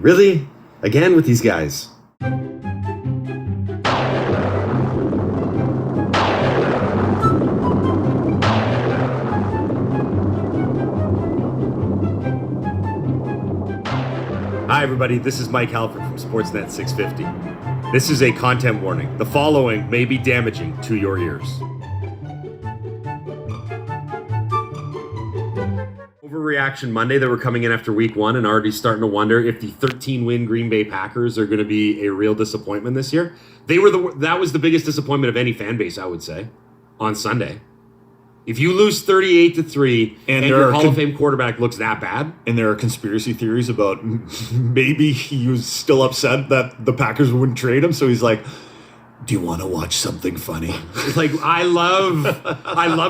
Really? Again with these guys? Hi everybody, this is Mike Halford from Sportsnet 650. This is a content warning. The following may be damaging to your ears. Overreaction Monday that we're coming in after week one and already starting to wonder if the 13-win Green Bay Packers are going to be a real disappointment this year. That was the biggest disappointment of any fan base, I would say, on Sunday. If you lose 38-3 and your Hall of Fame quarterback looks that bad. And there are conspiracy theories about maybe he was still upset that the Packers wouldn't trade him. So he's like, do you want to watch something funny? It's like, I love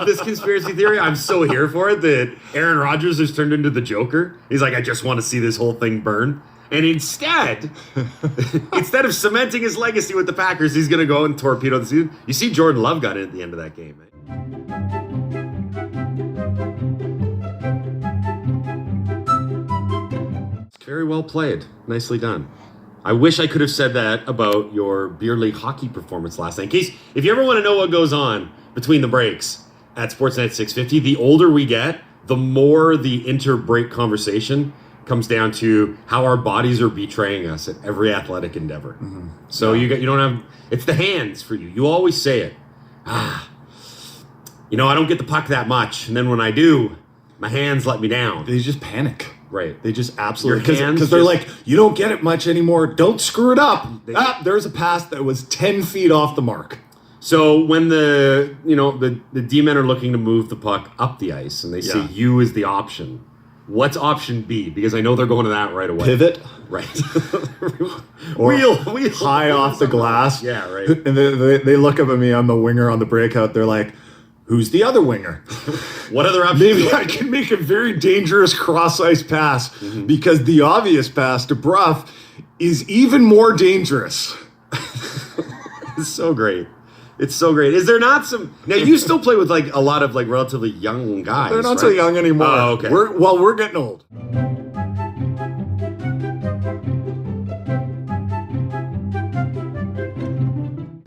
this conspiracy theory. I'm so here for it that Aaron Rodgers has turned into the Joker. He's like, I just want to see this whole thing burn. And instead of cementing his legacy with the Packers, he's going to go and torpedo the season. You see Jordan Love got in at the end of that game, right? Very well played. Nicely done. I wish I could have said that about your beer league hockey performance last night. If you ever want to know what goes on between the breaks at Sportsnet 650, the older we get, the more the inter-break conversation comes down to how our bodies are betraying us at every athletic endeavor. Mm-hmm. So you don't have, it's the hands for you. You always say it. I don't get the puck that much. And then when I do, my hands let me down. They just panic. Right. They just absolutely, because they're like, you don't get it much anymore. Don't screw it up. There's a pass that was 10 feet off the mark. So when the D-men are looking to move the puck up the ice and they see you as the option, what's option B? Because I know they're going to that right away. Pivot. Right. Or wheel high off the glass. Yeah, right. And they look up at me, I'm the winger on the breakout. They're like, who's the other winger? What other options? Maybe I can make a very dangerous cross-ice pass because the obvious pass to Brough is even more dangerous. It's so great. It's so great. Is there not some... Now, you still play with a lot of relatively young guys, They're not so young anymore. Oh, okay. We're getting old.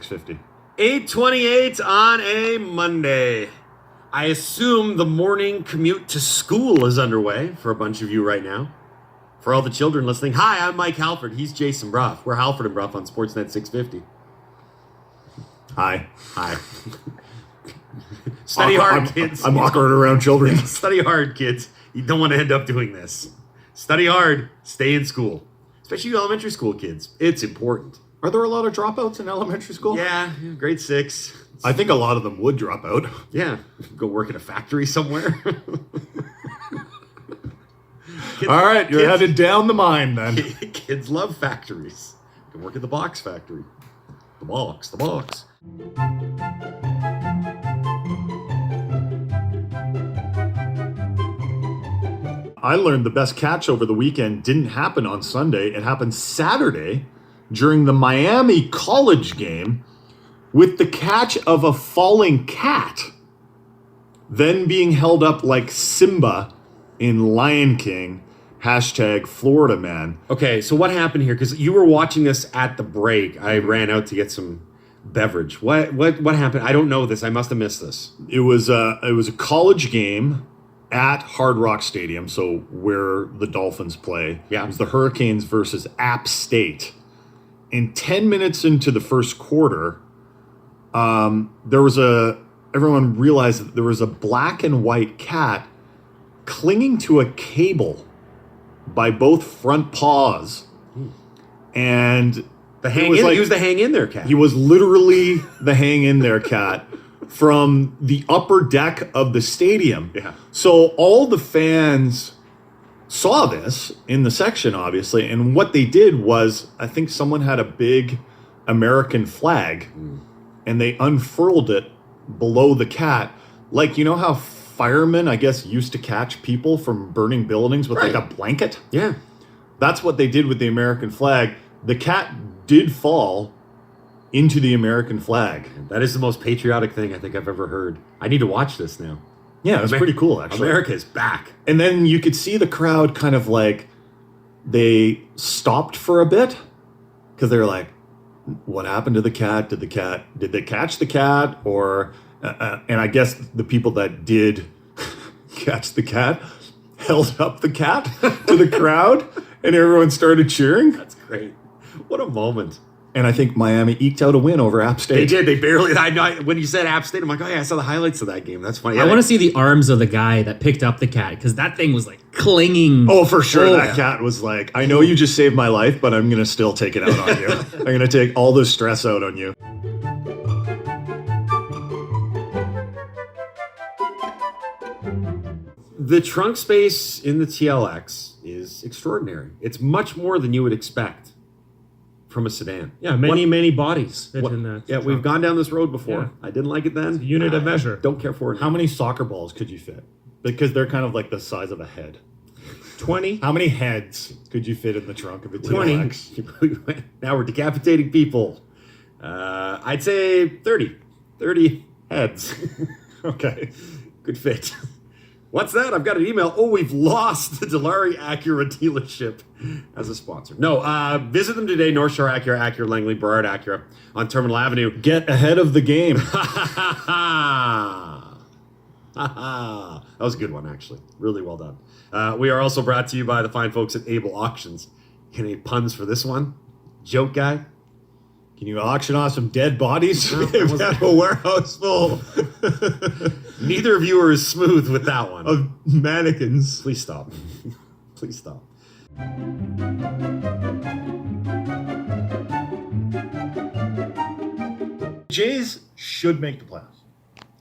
$650. 8:28 on a Monday. I assume the morning commute to school is underway for a bunch of you right now. For all the children listening, hi, I'm Mike Halford. He's Jason Brough. We're Halford and Brough on Sportsnet 650. Hi. Study hard, kids. I'm awkward around children. Study hard, kids. You don't want to end up doing this. Study hard. Stay in school. Especially you elementary school kids. It's important. Are there a lot of dropouts in elementary school? Yeah, grade 6. I think a lot of them would drop out. Yeah, go work at a factory somewhere. All right, you're headed down the mine then. Kids love factories. You can work at the box factory. The box. I learned the best catch over the weekend didn't happen on Sunday. It happened Saturday during the Miami College game with the catch of a falling cat, then being held up like Simba in Lion King, #Florida Man. Okay, so what happened here? Because you were watching this at the break. I ran out to get some beverage. What happened? I don't know this. I must have missed this. It was a college game at Hard Rock Stadium, so where the Dolphins play. Yeah. It was the Hurricanes versus App State. And 10 minutes into the first quarter, everyone realized that there was a black and white cat clinging to a cable by both front paws. And he was the hang in there cat. He was literally the hang in there cat from the upper deck of the stadium. Yeah. So all the fans saw this in the section, obviously, and what they did was, I think someone had a big American flag, and they unfurled it below the cat. Like, you know how firemen, I guess, used to catch people from burning buildings with like a blanket? Yeah. That's what they did with the American flag. The cat did fall into the American flag. That is the most patriotic thing I think I've ever heard. I need to watch this now. Yeah, it's pretty cool, actually. America is back. And then you could see the crowd kind of like they stopped for a bit because they were like, what happened to the cat? Did they catch the cat? Or, and I guess the people that did catch the cat held up the cat to the crowd and everyone started cheering. That's great. What a moment. And I think Miami eked out a win over App State. They did. They barely. I know. When you said App State, I'm like, oh yeah, I saw the highlights of that game. That's funny. I want to see the arms of the guy that picked up the cat because that thing was like clinging. Oh, for sure. That cat was like, I know you just saved my life, but I'm going to still take it out on you. I'm going to take all the stress out on you. The trunk space in the TLX is extraordinary. It's much more than you would expect from a sedan. Yeah, many bodies fit in that. Yeah, we've gone down this road before. Yeah. I didn't like it then. It's a unit of measure. Don't care for it. How many soccer balls could you fit? Because they're kind of like the size of a head. 20. How many heads could you fit in the trunk of a TLX? 20. Now we're decapitating people. I'd say 30. 30 heads. Okay. Good fit. What's that? I've got an email. Oh, we've lost the Dilawri Acura dealership as a sponsor. No, visit them today. North Shore Acura, Acura Langley, Burrard Acura on Terminal Avenue. Get ahead of the game. That was a good one, actually. Really well done. We are also brought to you by the fine folks at Able Auctions. Any puns for this one? Joke guy? Can you auction off some dead bodies? No, We've got a warehouse full Neither of you are as smooth with that one. of mannequins. Please stop. Please stop. Jays should make the playoffs.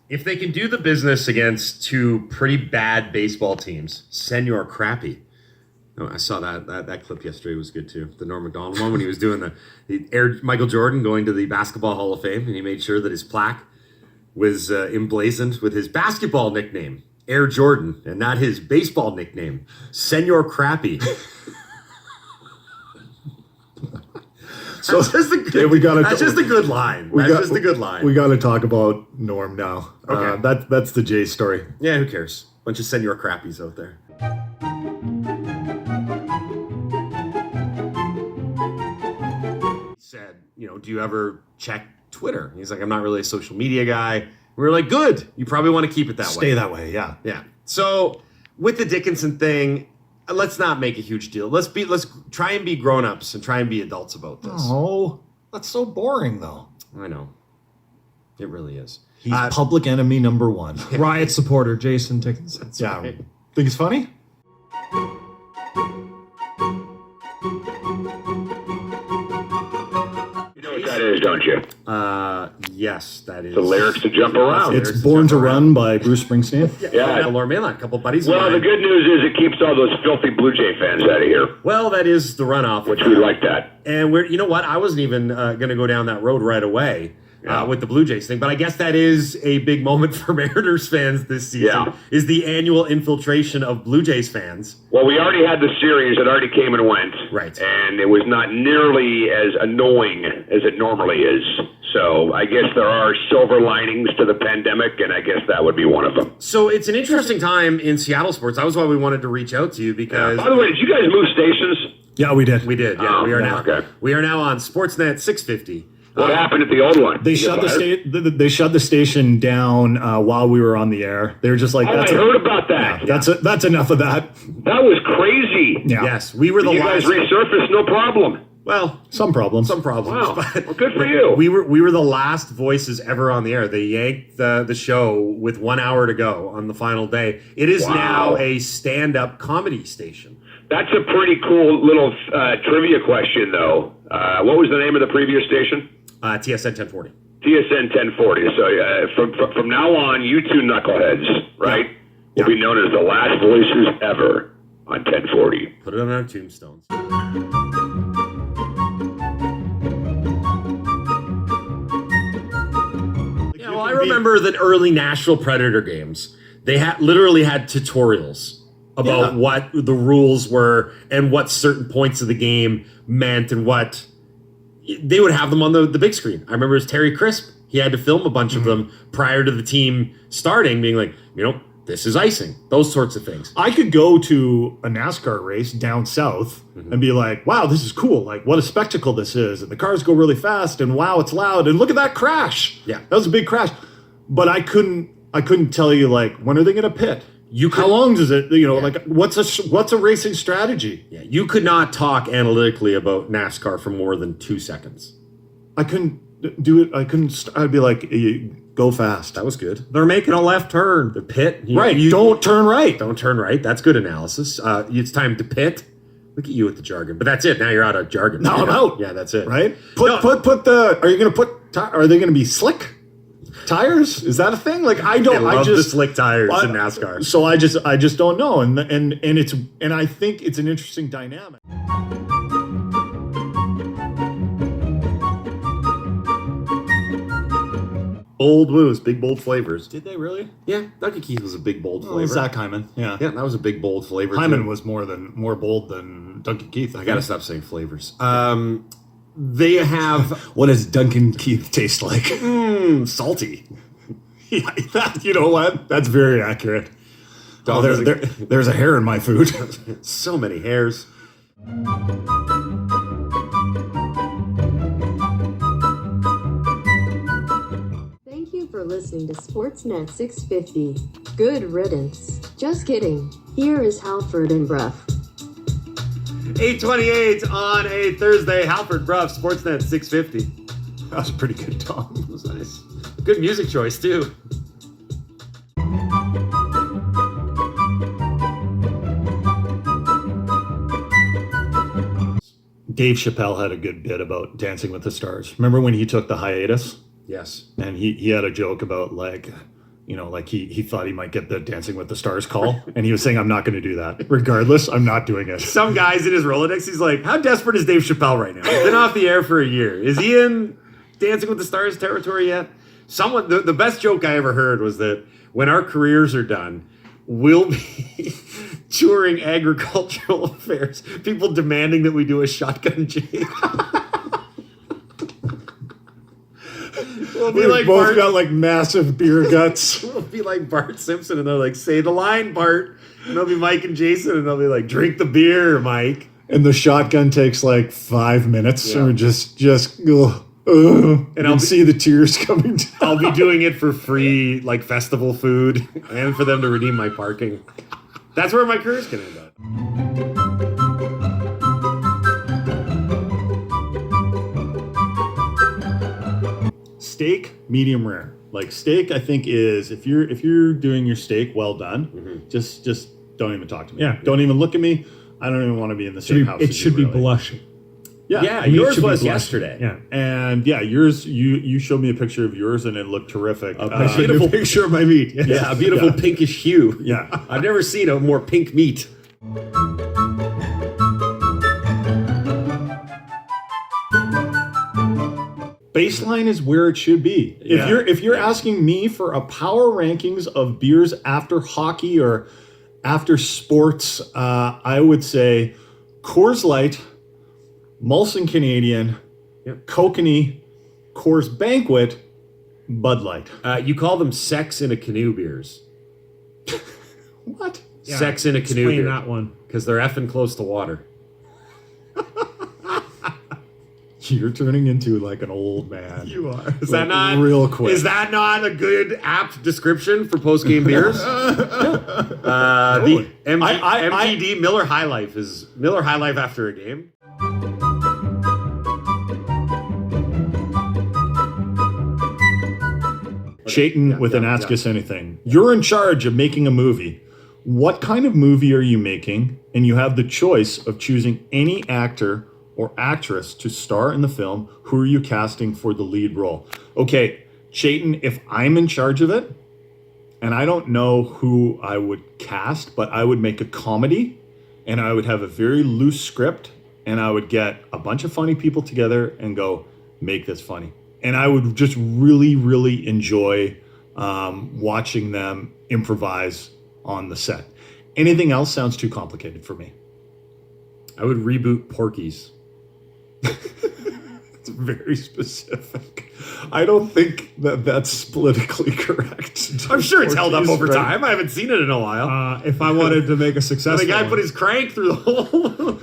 If they can do the business against two pretty bad baseball teams, Senor Crappy. Oh, I saw that clip yesterday was good too. The Norm Macdonald one when he was doing the Michael Jordan going to the Basketball Hall of Fame, and he made sure that his plaque was emblazoned with his basketball nickname, Air Jordan, and not his baseball nickname, Senor Crappy. So That's just a good, that's just a good line. That's just a good line. We got to talk about Norm now. Okay. That's the Jays story. Yeah, who cares? Bunch of Senor Crappies out there. Said, do you ever check Twitter? He's like, I'm not really a social media guy. We were like, good. You probably want to keep it that way. Stay that way, yeah. Yeah. So with the Dickinson thing, let's not make a huge deal. Let's try and be grown-ups and try and be adults about this. Oh, that's so boring, though. I know. It really is. He's public enemy number one. Riot supporter Jason Dickinson. Yeah. Think it's funny? You know what that is, don't you? Yes, that is. The lyrics to Jump Around. It's Born to Run by Bruce Springsteen. Yeah. Laura Mainline, a couple buddies. Well, the good news is it keeps all those filthy Blue Jay fans out of here, Well, that is the runoff. which we like that. And you know what? I wasn't even going to go down that road right away Yeah. with the Blue Jays thing, but I guess that is a big moment for Mariners fans this season. Yeah. Is the annual infiltration of Blue Jays fans. Well, we already had the series that already came and went. Right. And it was not nearly as annoying as it normally is. So I guess there are silver linings to the pandemic, and I guess that would be one of them. So it's an interesting time in Seattle sports. That was why we wanted to reach out to you because. By the way, did you guys move stations? Yeah, we did. We did, yeah. Oh, we are yeah, now. okay. We are now on Sportsnet 650. What happened at the old one? They You shut get the fired? they shut the station down while we were on the air. They were just like, Oh, I heard about that. That's enough of that. That was crazy. Yeah. Yes, we were the You guys last. resurfaced, no problem. Well, Some problems. some problems. Wow. but Well, good for you. We were the last voices ever on the air. They yanked the show with 1 hour to go on the final day. It is Wow. now a stand-up comedy station. That's a pretty cool little trivia question, though. What was the name of the previous station? TSN 1040. TSN 1040. So from now on, you two knuckleheads, right, will be known as the last voices ever on 1040. Put it on our tombstones. Yeah, well, I remember the early Nashville Predator games. They literally had tutorials about what the rules were and what certain points of the game meant and what they would have them on the big screen. I remember it was Terry Crisp. He had to film a bunch of them prior to the team starting, being like, this is icing. Those sorts of things. I could go to a NASCAR race down south and be like, wow, this is cool. Like, what a spectacle this is. And the cars go really fast, and wow, it's loud. And look at that crash. Yeah. That was a big crash. But I couldn't tell you, like, when are they going to pit? How long does it, like, what's a racing strategy? Yeah, you could not talk analytically about NASCAR for more than 2 seconds. I couldn't do it. I'd be like, go fast. That was good. They're making a left turn. The pit. Don't turn right. Don't turn right. That's good analysis. It's time to pit. Look at you with the jargon. But that's it. Now you're out of jargon. Now I'm out. Yeah, that's it. Right? Are you going to are they going to be slick tires? Is that a thing? Like, I don't. I love the slick tires in NASCAR. So I just don't know. And I think it's an interesting dynamic. Bold moves, big bold flavors. Did they really? Yeah, Duncan Keith was a big bold Oh, flavor. Zach Hyman. Yeah. Yeah, that was a big bold flavor. Hyman too. was more bold than Duncan Keith. I gotta stop saying flavors. They have What does Duncan Keith taste like? salty. Yeah, you know what? That's very accurate. Oh, there's a hair in my food. So many hairs. Thank you for listening to Sportsnet 650. Good riddance. Just kidding. Here is Halford and Brough. 8:28 on a Thursday. Halford, Brough, Sportsnet 650. That was pretty good, Tom. That was nice. Good music choice, too. Dave Chappelle had a good bit about Dancing with the Stars. Remember when he took the hiatus? Yes. And he had a joke about, like, he thought he might get the Dancing with the Stars call. And he was saying, I'm not going to do that. Regardless, I'm not doing it. Some guys in his Rolodex, he's like, how desperate is Dave Chappelle right now? He's been off the air for a year. Is he in Dancing with the Stars territory yet? The best joke I ever heard was that when our careers are done, we'll be touring agricultural affairs, people demanding that we do a shotgun jig. We'll be We like both Bart, got, like, massive beer guts. we'll be like Bart Simpson, and they're like, say the line, Bart. And they'll be Mike and Jason, and they'll be like, drink the beer, Mike. And the shotgun takes, like, 5 minutes. Yeah. Or just and I'll see the tears coming down. I'll be doing it for free, like festival food, and for them to redeem my parking. That's where my career's gonna end up. Steak, medium rare. Like, steak, I think is if you're doing your steak well done, just don't even talk to me. Yeah. Don't even look at me. I don't even want to be in the same house. It as should you, be really. blushing. Yeah. Yeah, I mean, it yours should be was blushing. yesterday. Yeah. And yeah, yours. You showed me a picture of yours, and it looked terrific. A beautiful picture of my meat. Yeah, a beautiful pinkish hue. Yeah. I've never seen a more pink meat. Baseline is where it should be. Yeah. If you're asking me for a power rankings of beers after hockey or after sports, I would say Coors Light, Molson Canadian, Kokanee, Coors Banquet, Bud Light. You call them sex in a canoe beers. What? Yeah, Sex in a canoe explain beer. that one. Because they're effing close to water. You're turning into like an old man. You are. Is Like, that not real quick? Is that not a good apt description for post game beers? The MTD Miller High Life is Miller High Life after a game. Chayton with an Ask Us Anything. You're in charge of making a movie. What kind of movie are you making? And you have the choice of choosing any actor or actress to star in the film. Who are you casting for the lead role? Okay, Chayton, if I'm in charge of it, and I don't know who I would cast, but I would make a comedy, and I would have a very loose script, and I would get a bunch of funny people together and go, make this funny. And I would just really, really enjoy watching them improvise on the set. Anything else sounds too complicated for me. I would reboot Porky's. It's very specific. I don't think that that's politically correct. I'm sure it's held up Or over use, right? time. I haven't seen it in a while. If I wanted to make a success, The guy put his crank through the hole.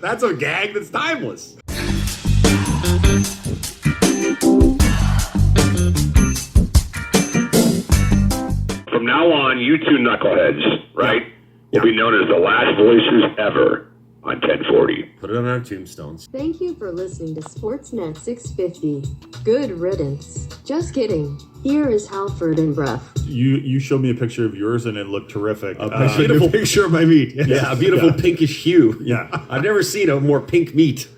That's a gag that's timeless. From now on, you two knuckleheads, right, will be known as the last voices ever on 1040. Put it on our tombstones. Thank you for listening to Sportsnet 650. Good riddance. Just kidding. Here is Halford and Brough. You showed me a picture of yours and it looked terrific. Beautiful picture of my meat. Yeah, a beautiful pinkish hue. Yeah. I've never seen a more pink meat.